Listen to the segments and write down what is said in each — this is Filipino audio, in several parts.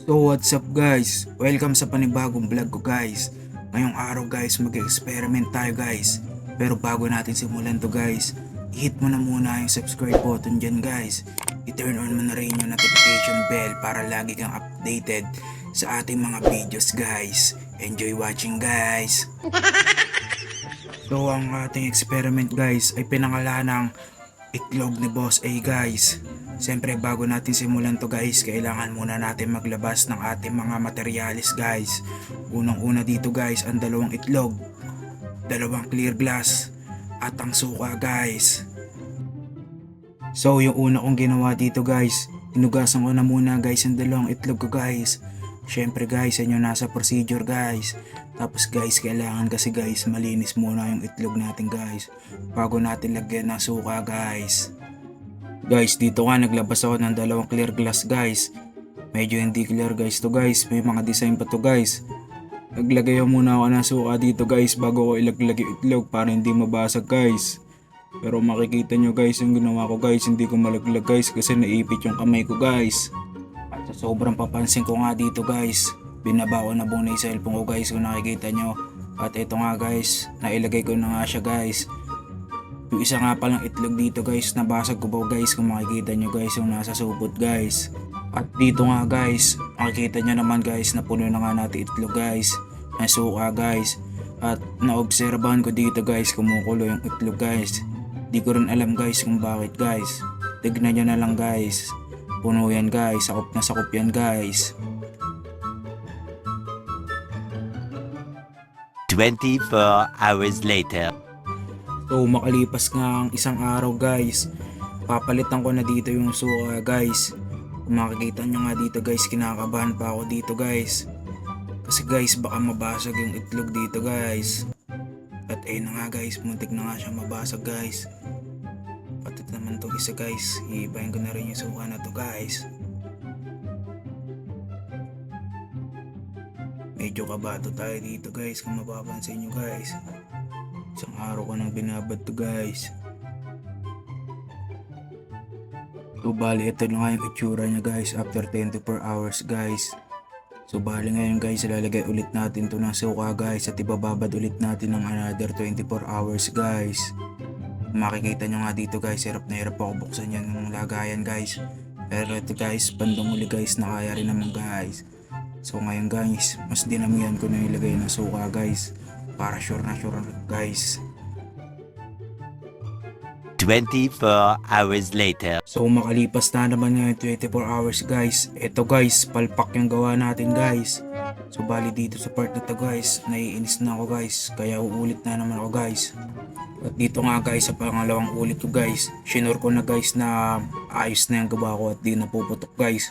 So what's up guys? Welcome sa panibagong vlog ko guys. Ngayong araw guys mag-experiment tayo guys. Pero bago natin simulan to guys, i-hit mo na muna yung subscribe button dyan guys. I-turn on mo na rin yung notification bell para lagi kang updated sa ating mga videos guys. Enjoy watching guys. So ang ating experiment guys ay pinangalan ng itlog ni Boss A guys. Siyempre bago natin simulan to guys, kailangan muna natin maglabas ng ating mga materialis guys. Unang una dito guys, ang dalawang itlog, dalawang clear glass, at ang suka guys. So yung una kong ginawa dito guys, hinugasan ko na muna guys ang dalawang itlog ko guys. Siyempre guys, yan yung nasa procedure guys. Tapos guys, kailangan kasi guys malinis muna yung itlog natin guys bago natin lagyan ng suka guys. Guys, dito nga naglabas ako ng dalawang clear glass guys. Medyo hindi clear guys to guys, may mga design pa to guys. Naglagay muna ako ng suka dito guys bago ko ilaglag yung itlog para hindi mabasag guys. Pero makikita nyo guys yung ginawa ko guys, hindi ko malaglag guys kasi naipit yung kamay ko guys. At sa sobrang papansin ko nga dito guys, binaba ko na buong na yung cellphone ko guys kung nakikita nyo. At ito nga guys, nailagay ko na nga siya guys. Yung isa nga palang itlog dito guys, nabasag ko po guys kung makikita nyo guys yung nasa supot guys. At dito nga guys, makikita nyo naman guys na puno na nga natin itlog guys, na suka guys. At naobserbahan ko dito guys, kumukulo yung itlog guys. Di ko rin alam guys kung bakit guys. Tignan nyo na lang guys, puno yan guys, sakop na sakop yan guys. 24 hours later. So makalipas nga ang isang araw guys, papalitan ko na dito yung suka guys. Kung makikita nyo nga dito guys, kinakabahan pa ako dito guys. Kasi guys baka mabasag yung itlog dito guys. At ayun na nga guys, muntik na nga siya mabasag guys. Patit naman to isa guys, iibahin ko na rin yung suka na to guys. Medyo kabato tayo dito guys kung mapapansin nyo guys. Isang araw ko nang binabad to guys. So bali ito na nga yung itsura nya guys after 24 hours guys. So bali ngayon guys, ilalagay ulit natin to ng suka guys at ibababad ulit natin ng another 24 hours guys. Makikita nyo nga dito guys, hirap na hirap ako buksan yan ng lagayan guys. Pero ito guys, bandang uli guys, nakaya rin naman guys. So ngayon guys, mas dinamihan ko na ilagay ng suka guys para sure na sure guys. 24 hours later. So makalipas na naman ngayon 24 hours guys. Ito guys, palpak yung gawa natin guys. So bali dito sa part na to guys, naiinis na ako guys, kaya uulit na naman ako guys. At dito nga guys, sa pangalawang ulit ko guys, shinure ko na guys na ayos na yung gawa ko at di na puputok guys.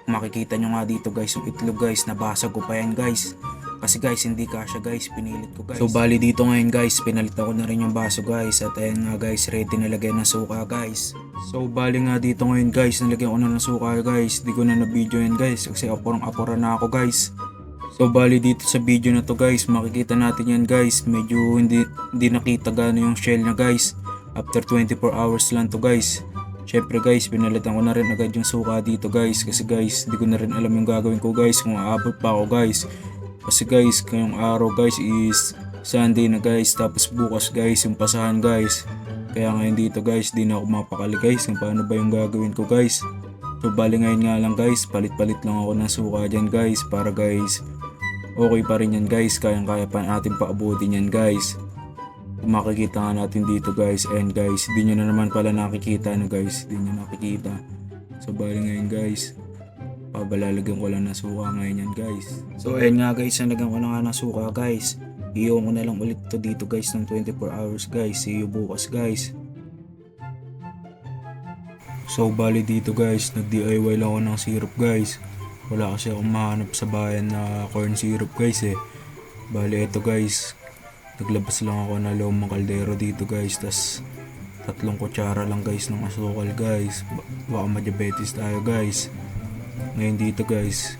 Makikita nyo nga dito guys yung itlog guys, nabasag ko pa yan guys. Kasi guys hindi kasya guys, pinilit ko guys. So bali dito ngayon guys, pinalitan ko na rin yung baso guys. At ayan nga guys, ready na lagyan ng suka guys. So bali nga dito ngayon guys, nalagyan ko na ng suka guys. Di ko na na-video yan guys kasi aporang-apora na ako guys. So bali dito sa video na to guys, makikita natin yan guys. Medyo hindi nakita gano yung shell na guys. After 24 hours lang to guys. Syempre guys, pinalitan ko na rin agad yung suka dito guys. Kasi guys, di ko na rin alam yung gagawin ko guys kung aabot pa ako guys. Kasi guys, ngayong araw guys is Sunday na guys. Tapos bukas guys yung pasahan guys. Kaya ngayon dito guys, di na ako mapakali guys kung paano ba yung gagawin ko guys. So bali ngayon nga lang guys, palit-palit lang ako ng suka dyan guys. Para guys, okay pa rin yan guys. Kayang-kaya pa natin paabutin yan guys. Kung makikita nga natin dito guys. And guys, di nyo na naman pala nakikita no guys. Di nyo nakikita. So bali ngayon guys, pabalalagyan ko lang ng suka ngayon yan guys. So ayun nga guys, nalagyan ko na nga ng suka guys. Iyon ko na lang ulit to dito guys ng 24 hours guys. See you bukas guys. So bali dito guys, nag-DIY lang ako ng syrup guys. Wala kasi akong mahanap sa bayan na corn syrup guys eh. Bali ito guys, naglabas lang ako na lumang kaldero dito guys. Tas 3 kutsara lang guys ng asukal guys. Baka ma-diabetes tayo guys. Ngayon dito guys,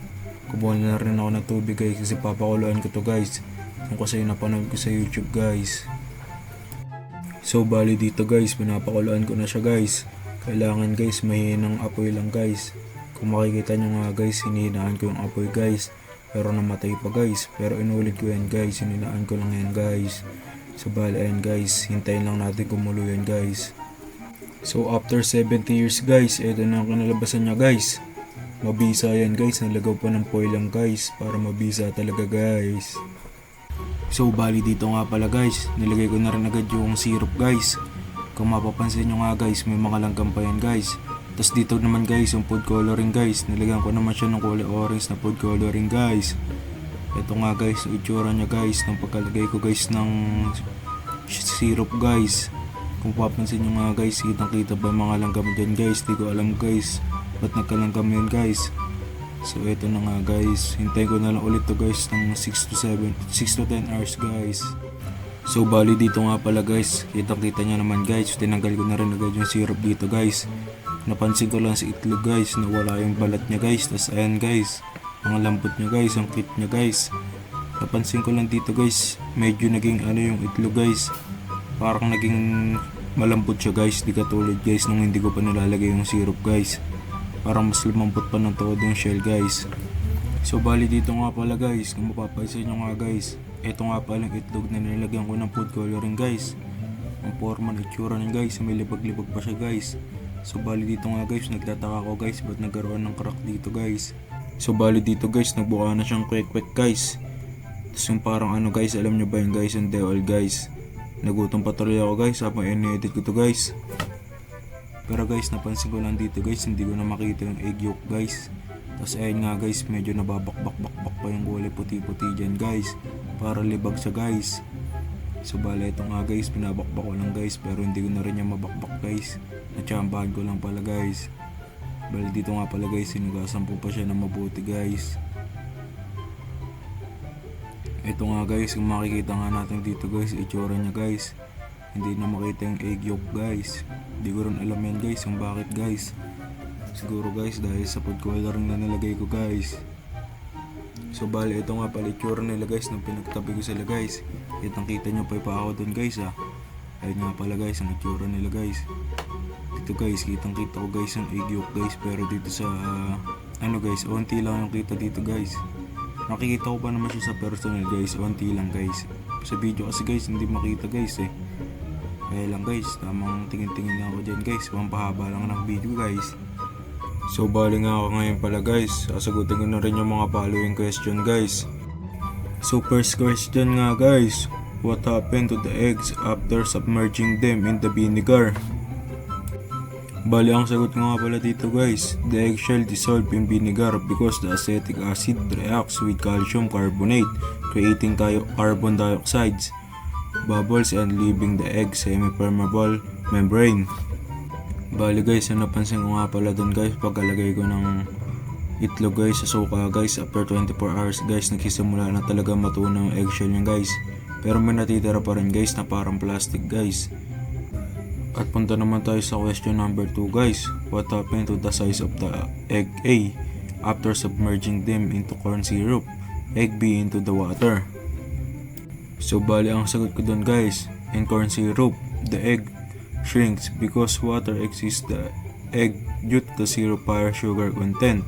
kumuha na rin ako ng tubig guys kasi papakuluan ko to guys. Yung kasi napanood ko sa YouTube guys. So bali dito guys, pinapakuluan ko na siya guys. Kailangan guys mahinang apoy lang guys. Kung makikita nyo nga guys, hinihinaan ko yung apoy guys. Pero namatay pa guys. Pero inulit ko yan guys, hininaan ko lang yan guys. So bali ayan guys, hintayin lang natin kumulo yan guys. So after 70 years guys, ito na ang kinalabasan niya guys. Mabisa yan guys, nalagaw pa ng foil lang guys, para mabisa talaga guys. So bali dito nga pala guys, nilagay ko na rin agad yung syrup guys. Kung mapapansin nyo nga guys, may mga langgam pa yan guys. Tapos dito naman guys, yung food coloring guys, nilagyan ko naman siya ng kulay orange na food coloring guys. Ito nga guys, itsura niya guys, ng pagkalagay ko guys ng syrup guys. Kung papansin nyo nga guys, kitang kita ba mga langgam dyan guys, di ko alam guys, ba't nagkalanggam yan guys. So ito na nga guys, hintayin ko na lang ulit to guys ng 6 to 10 hours guys. So bali dito nga pala guys, kitang kita nyo naman guys, tinanggal ko na rin agad yung syrup dito guys. Napansin ko lang sa itlog guys, na wala yung balat niya guys. Tas ayan guys, ang lambot niya guys, ang cute niya guys. Napansin ko lang dito guys, medyo naging ano yung itlog guys, parang naging malambot siya guys, di katulad guys nung hindi ko pa nilalagay yung syrup guys. Parang mas lumambot pa ng todo yung shell guys. So bali dito nga pala guys, kung mapapansin nyo nga guys, ito nga pala yung itlog na nilagyan ko ng food coloring guys. Ang forma ng itsura niya guys, may libag-libag pa siya guys. So bali dito nga guys, nagtataka ko guys, ba't nagkaroon ng crack dito guys. So bali dito guys, nagbuka na siyang kwek-kwek guys. Tapos yung parang ano guys, alam nyo ba yun guys, yung deol guys. Nagutom pa tuloy ako guys habang in-edit ko to guys. Pero guys, napansin ko lang dito guys, hindi ko na makita yung egg yolk guys. Tapos ayun nga guys, medyo nababak-bak-bak pa yung kulay puti-puti dyan guys, para libag siya guys. So bali ito nga guys, pinabakbak ko lang guys, pero hindi ko na rin yung mabakbak guys. Natsambahan ko lang pala guys. Bali dito nga pala guys, sinugasan po pa siya na mabuti guys. Ito nga guys, kung makikita nga natin dito guys, itsura niya guys. Hindi na makita yung egg yolk guys. Hindi ko rin alam yan guys, kung bakit guys. Siguro guys, dahil sa food coloring na nilagay ko guys. So bali ito nga pala itsura nila guys, nung pinagtabi ko sila guys. Kitang kita nyo pa pa ako dun guys ah. Ayun nga pala guys, ang itsura nila guys. Dito guys, kitang kita ko guys yung egg yolk guys, pero dito sa ano guys, onti lang yung kita dito guys. Nakikita ko pa naman siya sa personal guys, onti lang guys. Sa video kasi guys, hindi makita guys eh. Kaya lang guys, tamang tingin-tingin lang ako dyan guys, pampahaba lang ng video guys. So bali nga ako ngayon pala guys, sasagutin ko na rin yung mga following question guys. So first question nga guys, what happened to the eggs after submerging them in the vinegar? Bali ang sagot ko nga pala dito guys, the eggshell dissolved in vinegar because the acetic acid reacts with calcium carbonate, creating carbon dioxide bubbles and leaving the egg semi-permeable membrane. Bali guys, ang napansin ko nga pala dun guys, pagkalagay ko ng itlog guys sa suka guys, after 24 hours guys, nagsisimula na talaga matunaw yung eggshell niya guys. Pero may natitira pa rin guys na parang plastic guys. At punta naman tayo sa question number 2 guys, what happened to the size of the egg A after submerging them into corn syrup, egg B into the water? So bali ang sagot ko dun guys, in corn syrup, the egg shrinks because water exceeds the egg due to the syrup higher sugar content.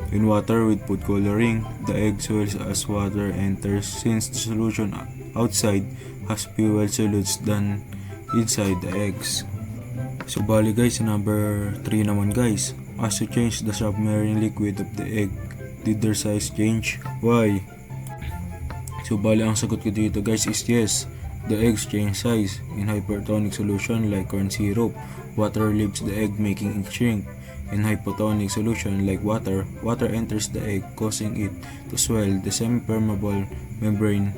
In water with food coloring, the egg swells as water enters since the solution outside has fewer solutes than inside the eggs. So bali guys, number 3 naman guys, as to change the submarine liquid of the egg, did their size change? Why? So bali ang sagot ko dito guys is yes. The eggs change size. In hypertonic solution like corn syrup, water leaves the egg making it shrink. In hypotonic solution like water enters the egg causing it to swell. The semi-permeable membrane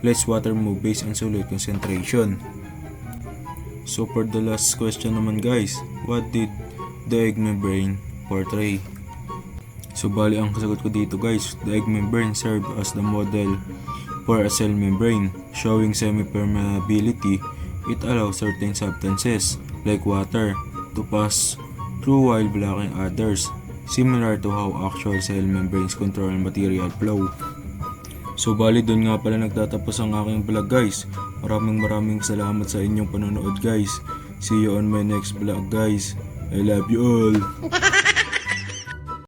lets water move based on solute concentration. So for the last question naman guys, what did the egg membrane portray? So bali ang sagot ko dito guys, the egg membrane served as the model for a cell membrane, showing semi-permeability. It allows certain substances, like water, to pass through while blocking others, similar to how actual cell membranes control material flow. So bali dun nga pala nagtatapos ang aking vlog guys. Maraming salamat sa inyong panonood guys. See you on my next vlog guys. I love you all.